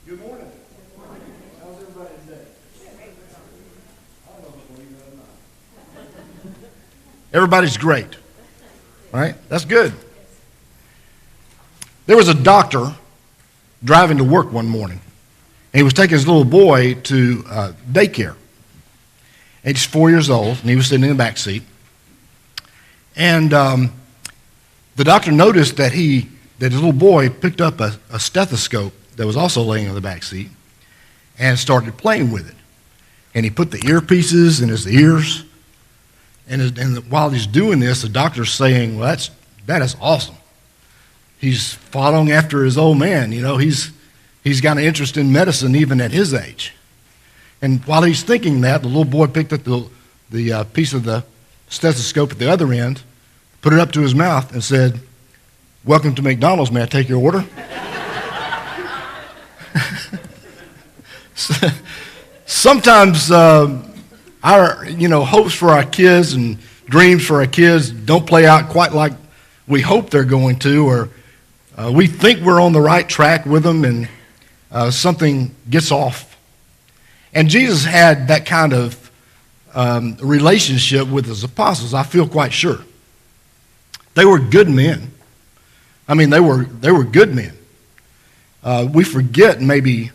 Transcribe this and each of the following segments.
Good morning. How's everybody today? I don't know if I believe that or not. Everybody's great, right? That's good. There was a doctor driving to work one morning, and he was taking his little boy to daycare. He's 4 years old, and he was sitting in the back seat. And the doctor noticed that his little boy picked up a stethoscope that was also laying in the back seat and started playing with it. And he put the earpieces in his ears. And while he's doing this, the doctor's saying, well, that is awesome. He's following after his old man. You know, he's got an interest in medicine even at his age. And while he's thinking that, the little boy picked up the piece of the stethoscope at the other end, put it up to his mouth, and said, "Welcome to McDonald's. May I take your order?" Sometimes our hopes for our kids and dreams for our kids don't play out quite like we hope they're going to, or we think we're on the right track with them, and something gets off. And Jesus had that kind of relationship with his apostles, I feel quite sure. They were good men. I mean, they were good men. We forget maybe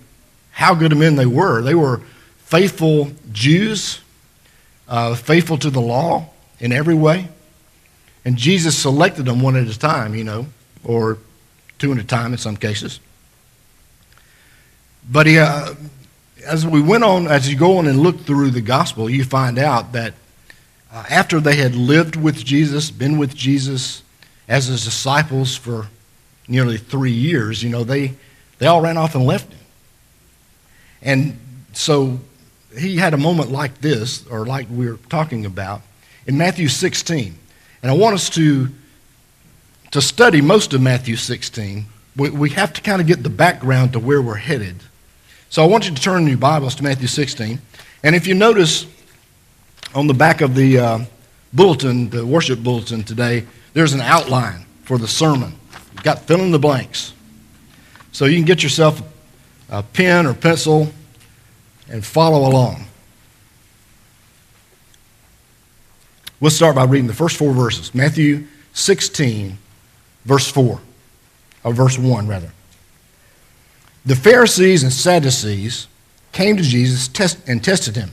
how good of men they were. They were faithful Jews, faithful to the law in every way. And Jesus selected them one at a time, or two at a time in some cases. But as you go on and look through the gospel, you find out that after they had lived with Jesus, been with Jesus as his disciples for nearly 3 years, they all ran off and left him. And so he had a moment like this, or like we were talking about, in Matthew 16. And I want us to study most of Matthew 16. We have to kind of get the background to where we're headed. So I want you to turn your Bibles to Matthew 16. And if you notice on the back of the bulletin, the worship bulletin today, there's an outline for the sermon. You've got fill in the blanks. So you can get yourself a pen or pencil and follow along. We'll start by reading the first 4 verses. Matthew 16, verse 4, or verse 1, rather. The Pharisees and Sadducees came to Jesus and tested him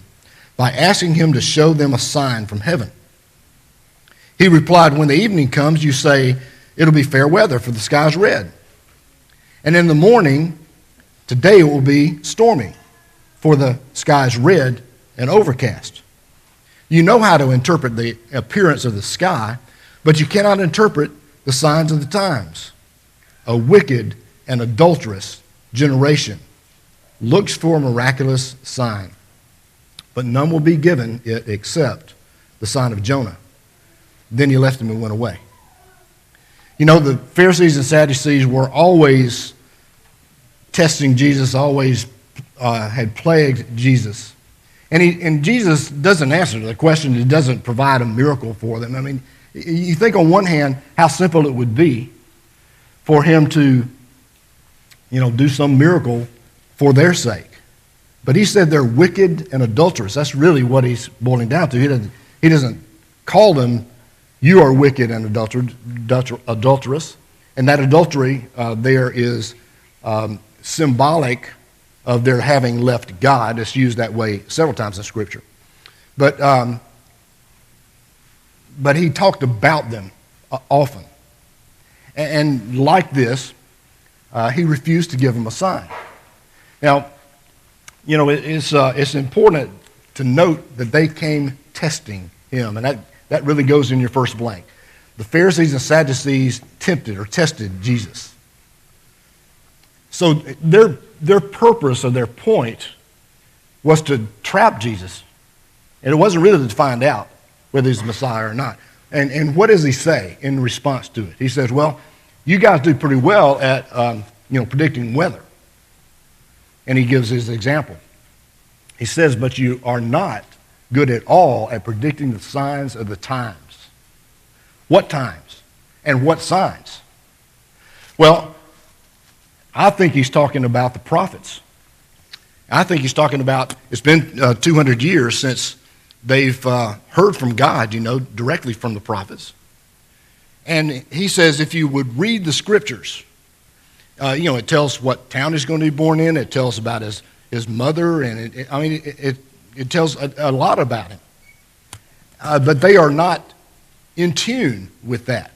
by asking him to show them a sign from heaven. He replied, "When the evening comes, you say, 'It'll be fair weather, for the sky's red.' And in the morning, 'Today it will be stormy, for the sky's red and overcast.' You know how to interpret the appearance of the sky, but you cannot interpret the signs of the times. A wicked and adulterous generation looks for a miraculous sign, but none will be given it except the sign of Jonah." Then he left them and went away. The Pharisees and Sadducees were always testing Jesus, always had plagued Jesus. And Jesus doesn't answer the question. He doesn't provide a miracle for them. I mean, you think on one hand how simple it would be for him to, do some miracle for their sake. But he said they're wicked and adulterous. That's really what he's boiling down to. He doesn't call them, "You are wicked and adulterous." And that adultery there is symbolic of their having left God. It's used that way several times in Scripture. But he talked about them often. And like this, he refused to give them a sign. Now, it's important to note that they came testing him, and that really goes in your first blank. The Pharisees and Sadducees tempted or tested Jesus. So their purpose or their point was to trap Jesus. And it wasn't really to find out whether he's the Messiah or not. And what does he say in response to it? He says, "Well, you guys do pretty well at predicting weather." And he gives his example. He says, "But you are not good at all at predicting the signs of the times." What times? And what signs? Well, I think he's talking about the prophets. I think he's talking about it's been 200 years since they've heard from God, directly from the prophets. And he says if you would read the scriptures, it tells what town he's going to be born in. It tells about his mother, and it tells a lot about him. But they are not in tune with that.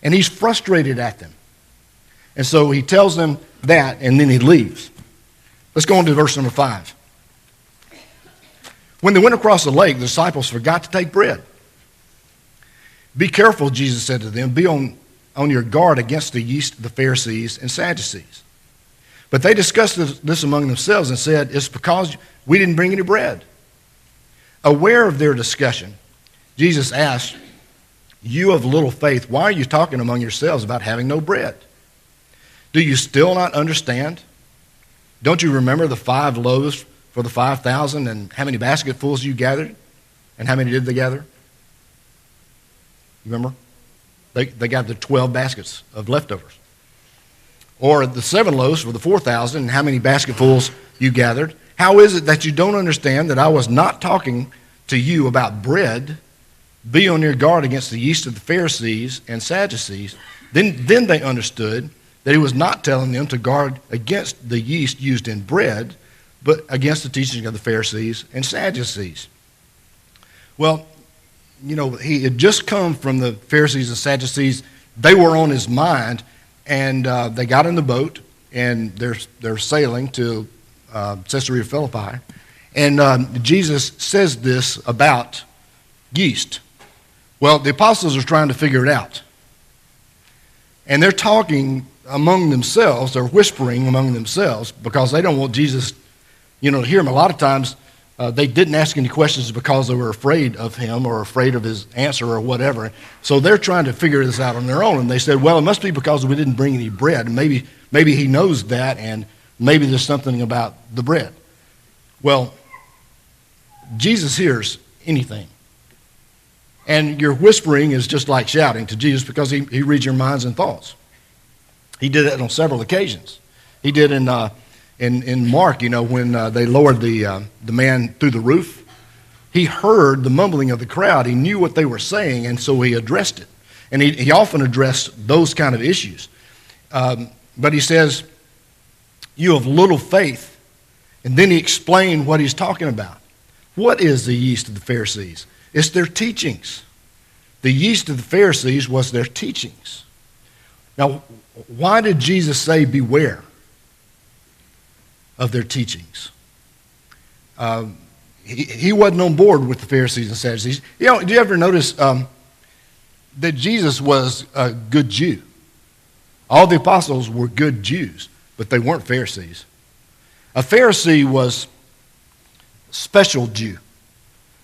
And he's frustrated at them. And so he tells them that, and then he leaves. Let's go on to verse number 5. When they went across the lake, the disciples forgot to take bread. Be careful, Jesus said to them. Be on your guard against the yeast of the Pharisees and Sadducees. But they discussed this among themselves and said, it's because we didn't bring any bread. Aware of their discussion, Jesus asked, you of little faith, why are you talking among yourselves about having no bread? Do you still not understand? Don't you remember the 5 loaves for the 5,000 and how many basketfuls you gathered? And how many did they gather? You remember? They gathered 12 baskets of leftovers. Or the 7 loaves for the 4,000 and how many basketfuls you gathered? How is it that you don't understand that I was not talking to you about bread? Be on your guard against the yeast of the Pharisees and Sadducees. Then they understood that he was not telling them to guard against the yeast used in bread, but against the teaching of the Pharisees and Sadducees. Well, he had just come from the Pharisees and Sadducees. They were on his mind, and they got in the boat, and they're sailing to Caesarea Philippi. And Jesus says this about yeast. Well, the apostles are trying to figure it out. And they're talking among themselves. They're whispering among themselves because they don't want Jesus, to hear him. A lot of times they didn't ask any questions because they were afraid of him or afraid of his answer or whatever. So they're trying to figure this out on their own. And they said, well, it must be because we didn't bring any bread. And maybe he knows that, and maybe there's something about the bread. Well, Jesus hears anything. And your whispering is just like shouting to Jesus because he reads your minds and thoughts. He did that on several occasions. He did in Mark, when they lowered the man through the roof. He heard the mumbling of the crowd. He knew what they were saying, and so he addressed it. And he often addressed those kind of issues. But he says, you have little faith. And then he explained what he's talking about. What is the yeast of the Pharisees? It's their teachings. The yeast of the Pharisees was their teachings. Now, why did Jesus say beware of their teachings? He wasn't on board with the Pharisees and Sadducees. Do you ever notice that Jesus was a good Jew? All the apostles were good Jews, but they weren't Pharisees. A Pharisee was a special Jew.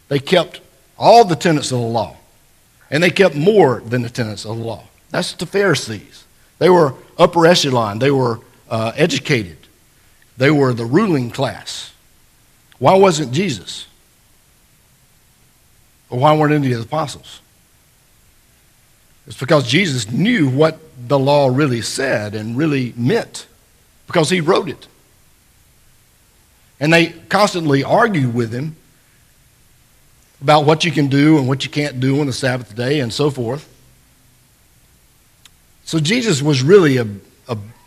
They kept all the tenets of the law, and they kept more than the tenets of the law. That's the Pharisees. They were upper echelon. They were educated. They were the ruling class. Why wasn't Jesus? Or why weren't any of the apostles? It's because Jesus knew what the law really said and really meant, because he wrote it. And they constantly argued with him about what you can do and what you can't do on the Sabbath day and so forth. So Jesus was really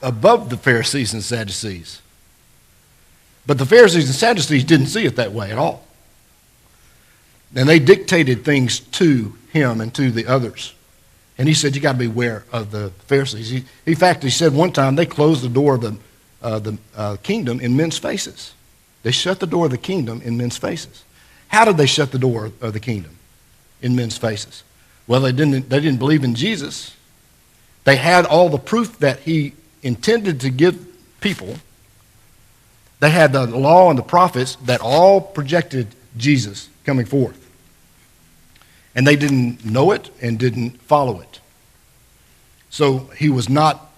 above the Pharisees and Sadducees. But the Pharisees and Sadducees didn't see it that way at all. And they dictated things to him and to the others. And he said, you got to beware of the Pharisees. In fact, he said one time they closed the door of the kingdom in men's faces. They shut the door of the kingdom in men's faces. How did they shut the door of the kingdom in men's faces? Well, they didn't believe in Jesus. They had all the proof that he intended to give people. They had the law and the prophets that all projected Jesus coming forth. And they didn't know it and didn't follow it. So he was not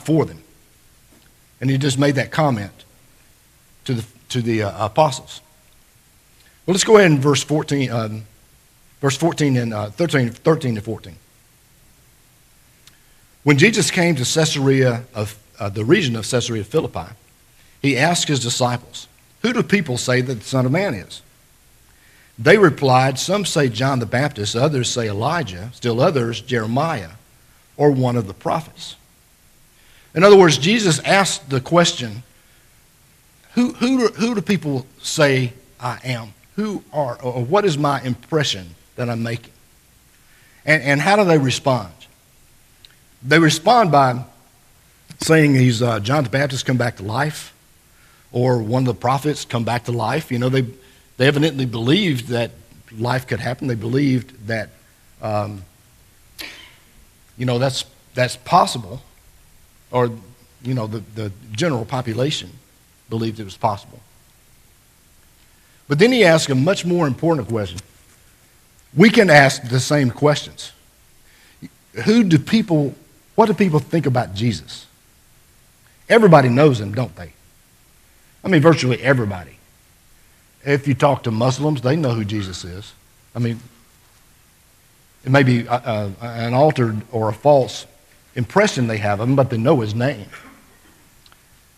for them. And he just made that comment to the apostles. Well, let's go ahead in verse 14 and 13 to 14. When Jesus came to Caesarea of the region of Caesarea Philippi, he asked his disciples, "Who do people say that the Son of Man is?" They replied, "Some say John the Baptist, others say Elijah, still others Jeremiah, or one of the prophets." In other words, Jesus asked the question, who do people say I am? Or what is my impression that I'm making? And how do they respond? They respond by saying he's John the Baptist come back to life, or one of the prophets come back to life. You know, they evidently believed that life could happen. They believed that, that's possible, or, the general population believed it was possible. But then he asked a much more important question. We can ask the same questions. What do people think about Jesus? Everybody knows him, don't they? I mean, virtually everybody. If you talk to Muslims, they know who Jesus is. I mean, it may be an altered or a false impression they have of him, but they know his name.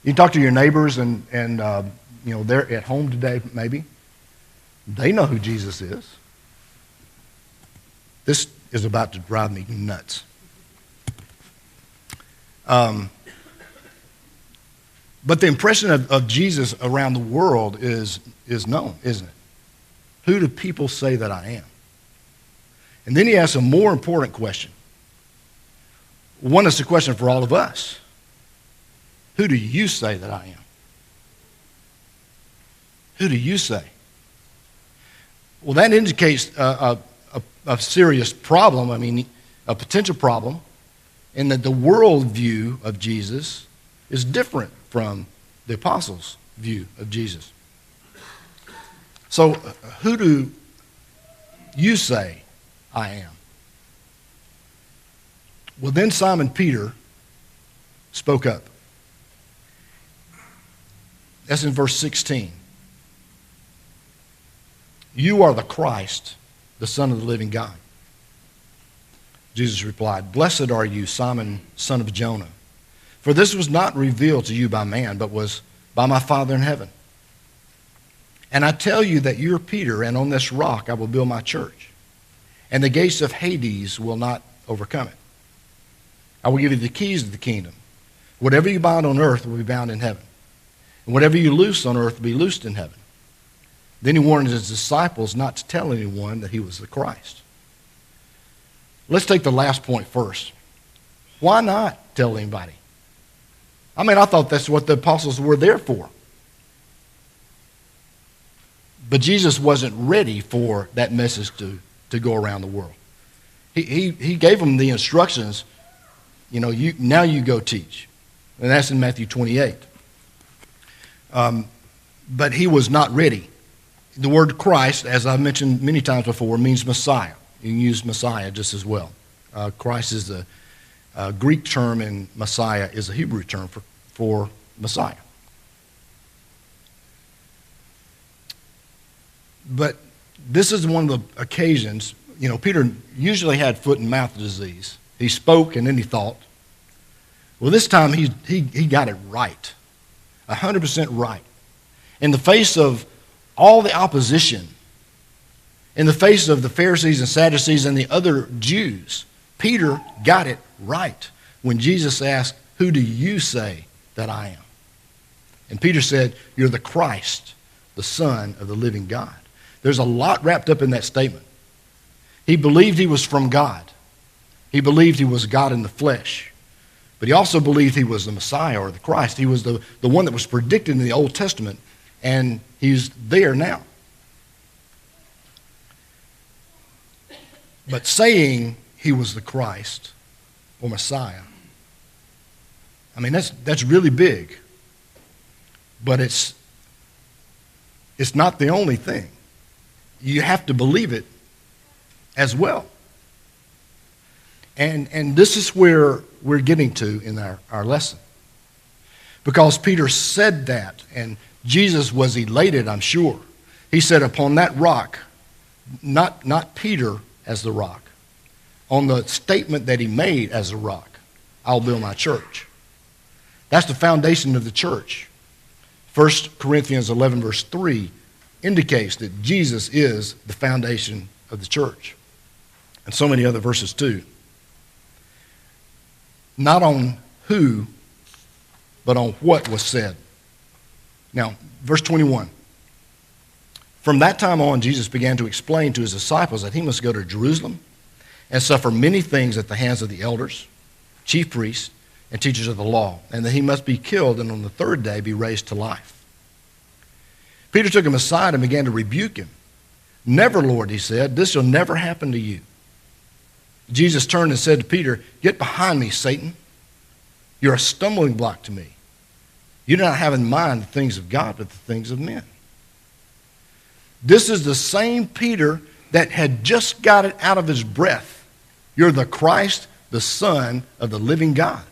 You talk to your neighbors and they're at home today, maybe. They know who Jesus is. This is about to drive me nuts. But the impression of Jesus around the world is known, isn't it? Who do people say that I am? And then he asks a more important question. One is the question for all of us. Who do you say that I am? Who do you say? Well, that indicates a serious problem, a potential problem, in that the world view of Jesus is different from the apostles' view of Jesus. So, who do you say I am? Well, then Simon Peter spoke up. That's in verse 16. "You are the Christ, the Son of the living God." Jesus replied, "Blessed are you, Simon, son of Jonah, for this was not revealed to you by man, but was by my Father in heaven. And I tell you that you are Peter, and on this rock I will build my church, and the gates of Hades will not overcome it. I will give you the keys of the kingdom. Whatever you bind on earth will be bound in heaven, and whatever you loose on earth will be loosed in heaven." Then he warned his disciples not to tell anyone that he was the Christ. Let's take the last point first. Why not tell anybody? I thought that's what the apostles were there for. But Jesus wasn't ready for that message to go around the world. He gave them the instructions, now you go teach. And that's in Matthew 28. But he was not ready. The word Christ, as I've mentioned many times before, means Messiah. You can use Messiah just as well. Christ is the Greek term, and Messiah is a Hebrew term for Messiah. But this is one of the occasions, Peter usually had foot and mouth disease. He spoke and then he thought. Well, this time he got it right, 100% right. In the face of all the opposition, in the face of the Pharisees and Sadducees and the other Jews, Peter got it right when Jesus asked, "Who do you say that I am?" And Peter said, "You're the Christ, the Son of the living God." There's a lot wrapped up in that statement. He believed he was from God. He believed he was God in the flesh. But he also believed he was the Messiah or the Christ. He was the one that was predicted in the Old Testament, and he's there now. But saying he was the Christ or Messiah, that's really big. But it's not the only thing. You have to believe it as well. And this is where we're getting to in our lesson. Because Peter said that, and Jesus was elated, I'm sure. He said, upon that rock, not Peter as the rock, on the statement that he made as a rock, I'll build my church. That's the foundation of the church. 1 Corinthians 11, verse 3, indicates that Jesus is the foundation of the church. And so many other verses too. Not on who, but on what was said. Now, verse 21. From that time on, Jesus began to explain to his disciples that he must go to Jerusalem and suffer many things at the hands of the elders, chief priests, and teachers of the law, and that he must be killed and on the third day be raised to life. Peter took him aside and began to rebuke him. Never, Lord, he said, this shall never happen to you. Jesus turned and said to Peter, get behind me, Satan. You're a stumbling block to me. You do not have in mind the things of God, but the things of men. This is the same Peter that had just got it out of his breath. You're the Christ, the Son of the living God.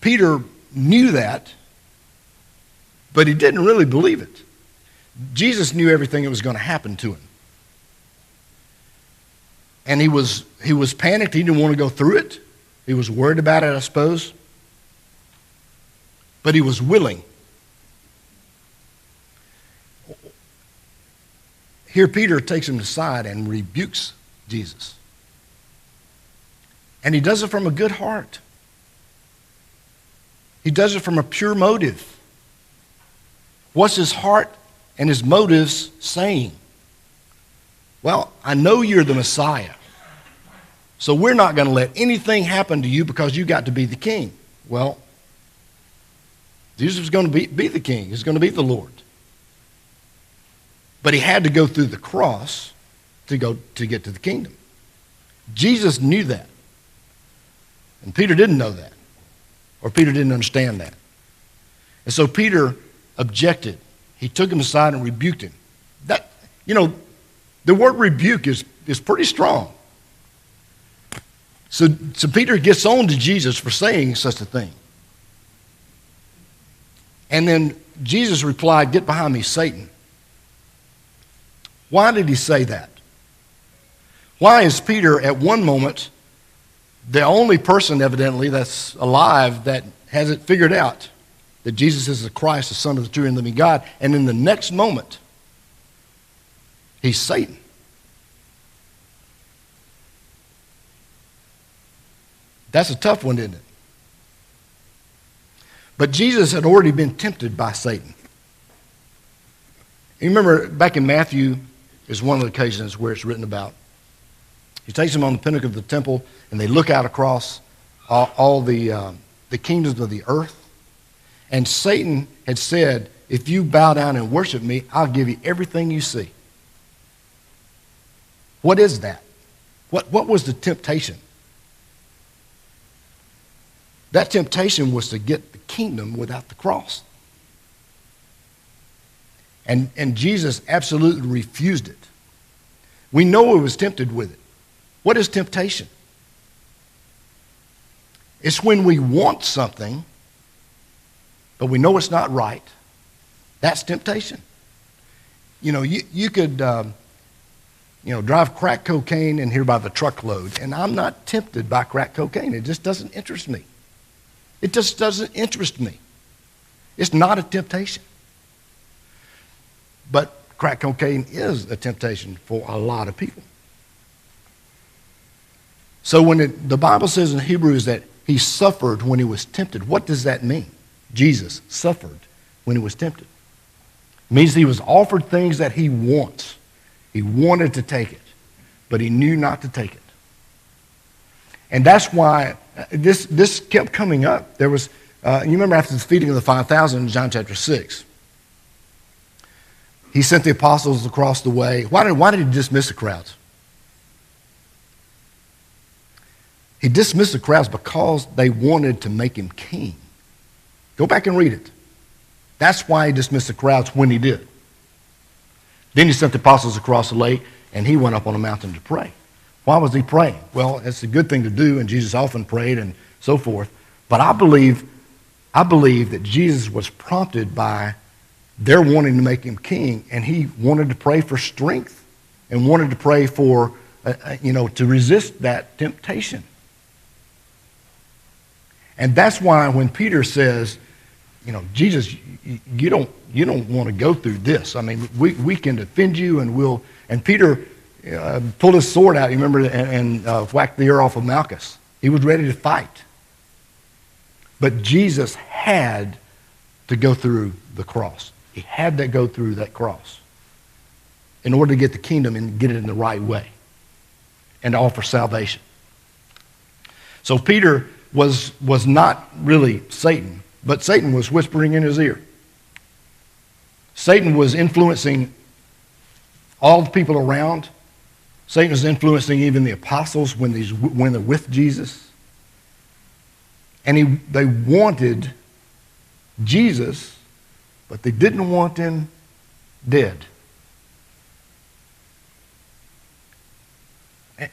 Peter knew that, but he didn't really believe it. Jesus knew everything that was going to happen to him. And he was panicked. He didn't want to go through it. He was worried about it, I suppose. But he was willing. Here Peter takes him aside and rebukes Jesus. And he does it from a good heart. He does it from a pure motive. What's his heart and his motives saying? Well, I know you're the Messiah, so we're not going to let anything happen to you because you got to be the king. Well, Jesus was going to be the king. He was going to be the Lord. But he had to go through the cross to get to the kingdom. Jesus knew that. And Peter didn't know that. Or Peter didn't understand that. And so Peter objected. He took him aside and rebuked him. That, the word rebuke is pretty strong. So Peter gets on to Jesus for saying such a thing. And then Jesus replied, get behind me, Satan. Why did he say that? Why is Peter at one moment the only person evidently that's alive that has it figured out that Jesus is the Christ, the Son of the true and living God, and in the next moment, he's Satan? That's a tough one, isn't it? But Jesus had already been tempted by Satan. You remember back in Matthew is one of the occasions where it's written about. He takes them on the pinnacle of the temple, and they look out across all the kingdoms of the earth. And Satan had said, if you bow down and worship me, I'll give you everything you see. What is that? What was the temptation? That temptation was to get the kingdom without the cross. And Jesus absolutely refused it. We know he was tempted with it. What is temptation? It's when we want something, but we know it's not right. That's temptation. You could drive crack cocaine in here by the truckload, and I'm not tempted by crack cocaine. It just doesn't interest me. It just doesn't interest me. It's not a temptation. But crack cocaine is a temptation for a lot of people. So when the Bible says in Hebrews that he suffered when he was tempted, what does that mean? Jesus suffered when he was tempted. It means he was offered things that he wants. He wanted to take it, but he knew not to take it. And that's why this kept coming up. There was, you remember after the feeding of the 5,000 in John chapter 6, he sent the apostles across the way. Why did he dismiss the crowds? He dismissed the crowds because they wanted to make him king. Go back and read it. That's why he dismissed the crowds when he did. Then he sent the apostles across the lake, and he went up on a mountain to pray. Why was he praying? Well, it's a good thing to do, and Jesus often prayed and so forth. But I believe that Jesus was prompted by their wanting to make him king, and he wanted to pray for strength and wanted to pray for, to resist that temptation. And that's why when Peter says, Jesus, you don't want to go through this. I mean, we can defend you, and Peter pulled his sword out, you remember, and whacked the ear off of Malchus. He was ready to fight. But Jesus had to go through the cross. He had to go through that cross in order to get the kingdom and get it in the right way and to offer salvation. So Peter was not really Satan, but Satan was whispering in his ear. Satan was influencing all the people around. Satan was influencing even the apostles when they're with Jesus. And they wanted Jesus, but they didn't want him dead.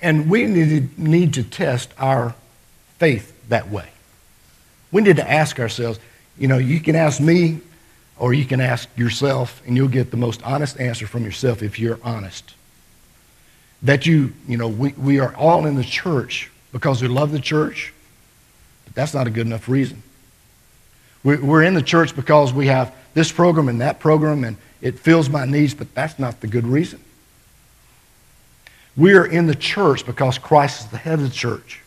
And we need to test our faith that way. We need to ask ourselves, you can ask me or you can ask yourself, and you'll get the most honest answer from yourself if you're honest. That we are all in the church because we love the church, but that's not a good enough reason. We're in the church because we have this program and that program, and it fills my needs, but that's not the good reason. We are in the church because Christ is the head of the church.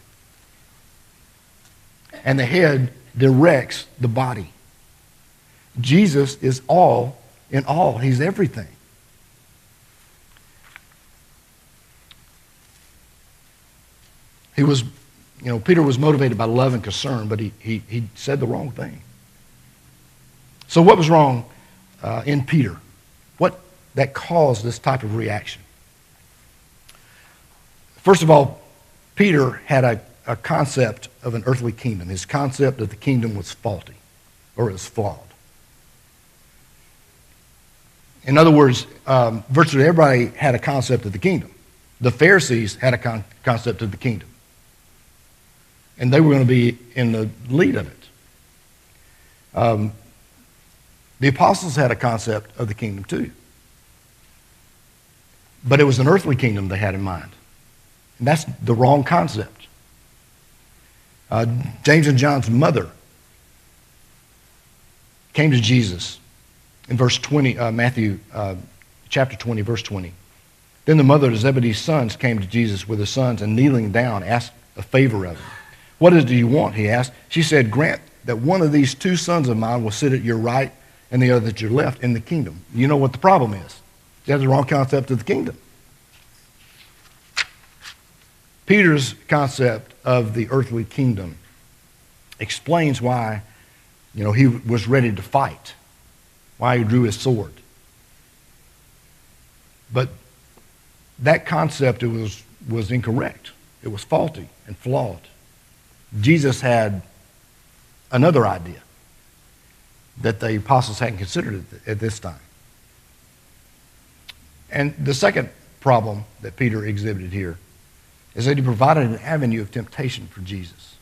And the head directs the body. Jesus is all in all. He's everything. Peter was motivated by love and concern, but he said the wrong thing. So what was wrong in Peter? What that caused this type of reaction? First of all, Peter had a concept of an earthly kingdom. His concept of the kingdom was faulty, or it was flawed. In other words, virtually everybody had a concept of the kingdom. The Pharisees had a concept of the kingdom. And they were going to be in the lead of it. The apostles had a concept of the kingdom too. But it was an earthly kingdom they had in mind. And that's the wrong concept. James and John's mother came to Jesus in verse 20, Matthew chapter 20, verse 20. Then the mother of Zebedee's sons came to Jesus with his sons, and kneeling down asked a favor of him. What do you want? He asked. She said, grant that one of these two sons of mine will sit at your right and the other at your left in the kingdom. You know what the problem is. They have the wrong concept of the kingdom. Peter's concept of the earthly kingdom explains why, he was ready to fight, why he drew his sword. But that concept was incorrect. It was faulty and flawed. Jesus had another idea that the apostles hadn't considered at this time. And the second problem that Peter exhibited here is that he provided an avenue of temptation for Jesus.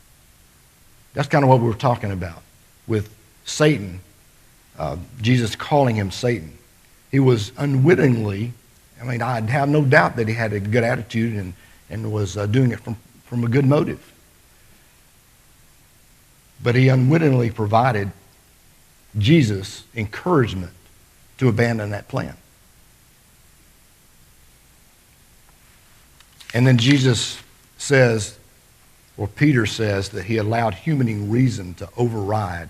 That's kind of what we were talking about with Satan, Jesus calling him Satan. He was unwittingly, I have no doubt that he had a good attitude and was doing it from a good motive. But he unwittingly provided Jesus encouragement to abandon that plan. And then Jesus says, or Peter says, that he allowed human reason to override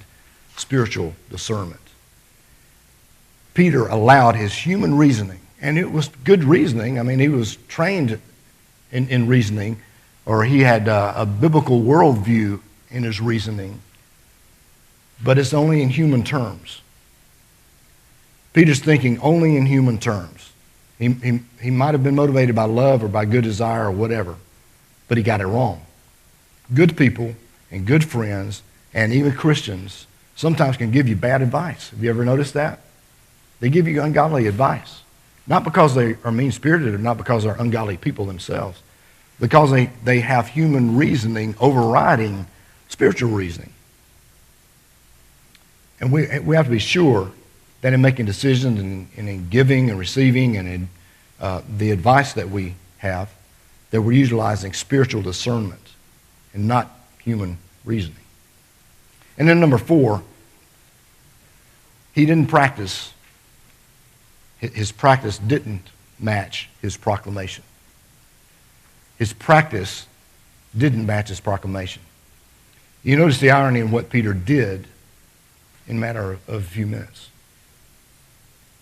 spiritual discernment. Peter allowed his human reasoning, and it was good reasoning. He was trained in reasoning, or he had a biblical worldview in his reasoning, but it's only in human terms. Peter's thinking only in human terms. He might have been motivated by love or by good desire or whatever, but he got it wrong. Good people and good friends and even Christians sometimes can give you bad advice. Have you ever noticed that? They give you ungodly advice. Not because they are mean-spirited or not because they're ungodly people themselves, because they have human reasoning overriding spiritual reasoning. And we have to be sure that in making decisions and in giving and receiving and in the advice that we have, that we're utilizing spiritual discernment and not human reasoning. And then number 4, he didn't practice. His practice didn't match his proclamation. His practice didn't match his proclamation. You notice the irony in what Peter did in a matter of a few minutes.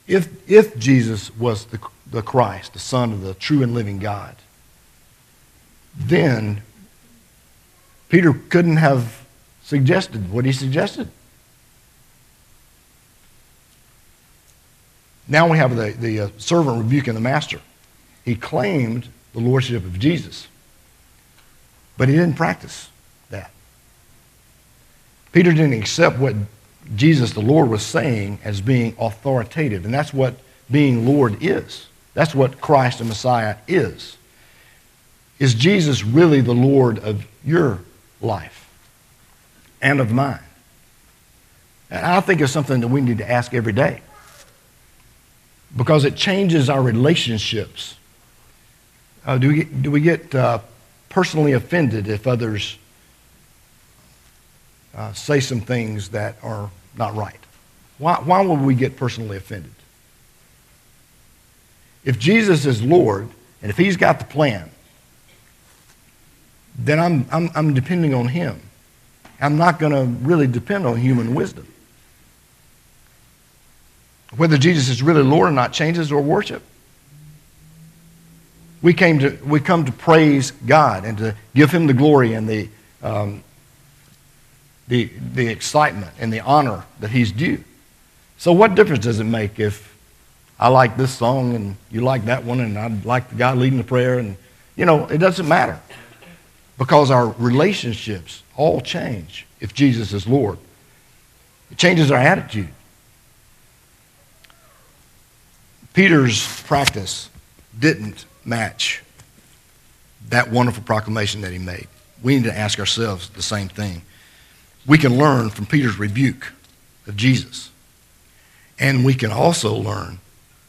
If Jesus was the Christ, the Son of the true and living God, then Peter couldn't have suggested what he suggested. Now we have the servant rebuking the master. He claimed the lordship of Jesus, but he didn't practice that. Peter didn't accept what Jesus, the Lord, was saying as being authoritative, and that's what being Lord is. That's what Christ the Messiah is. Is Jesus really the Lord of your life and of mine? And I think it's something that we need to ask every day, because it changes our relationships. Do we get personally offended if others say some things that are not right? Why would we get personally offended? If Jesus is Lord, and if he's got the plan, then I'm depending on him. I'm not going to really depend on human wisdom. Whether Jesus is really Lord or not changes our worship. We come to praise God and to give him the glory and the excitement and the honor that he's due. So what difference does it make if I like this song and you like that one and I like the guy leading the prayer? And, it doesn't matter, because our relationships all change if Jesus is Lord. It changes our attitude. Peter's practice didn't match that wonderful proclamation that he made. We need to ask ourselves the same thing. We can learn from Peter's rebuke of Jesus. And we can also learn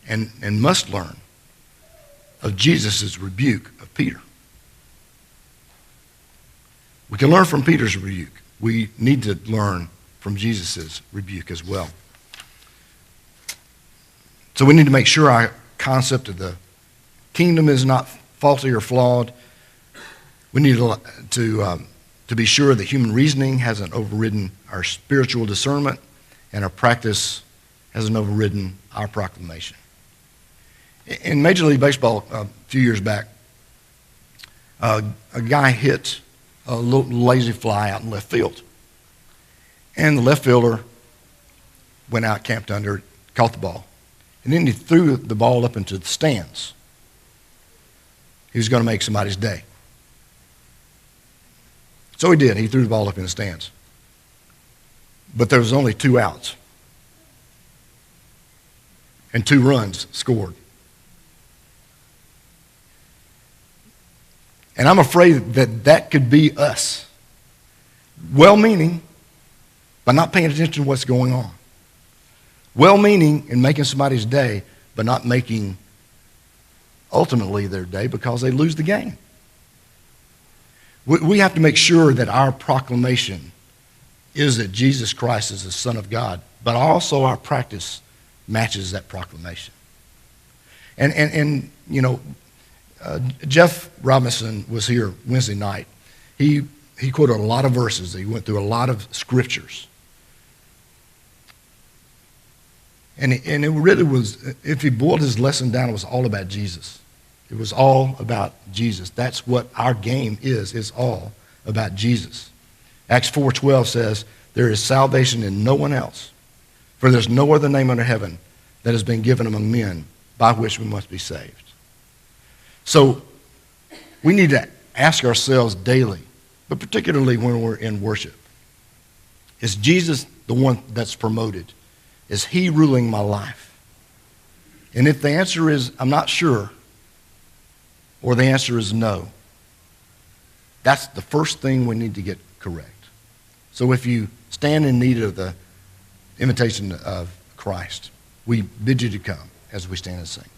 and must learn of Jesus' rebuke of Peter. We can learn from Peter's rebuke. We need to learn from Jesus' rebuke as well. So we need to make sure our concept of the kingdom is not faulty or flawed. We need to be sure that human reasoning hasn't overridden our spiritual discernment, and our practice hasn't overridden our proclamation. In Major League Baseball a few years back, a guy hit a little lazy fly out in left field. And the left fielder went out, camped under it, caught the ball. And then he threw the ball up into the stands. He was going to make somebody's day. So he did. He threw the ball up in the stands. But there was only 2 outs. And 2 runs scored. And I'm afraid that could be us. Well-meaning, but not paying attention to what's going on. Well-meaning in making somebody's day, but not making ultimately their day because they lose the game. We have to make sure that our proclamation is that Jesus Christ is the Son of God, but also our practice matches that proclamation. And Jeff Robinson was here Wednesday night. He quoted a lot of verses. He went through a lot of scriptures. And it really was, if he boiled his lesson down, it was all about Jesus. It was all about Jesus. That's what our game is. It's all about Jesus. Acts 4:12 says, "There is salvation in no one else, for there's no other name under heaven that has been given among men by which we must be saved." So we need to ask ourselves daily, but particularly when we're in worship, is Jesus the one that's promoted? Is he ruling my life? And if the answer is, I'm not sure, or the answer is no, that's the first thing we need to get correct. So if you stand in need of the invitation of Christ, we bid you to come as we stand and sing.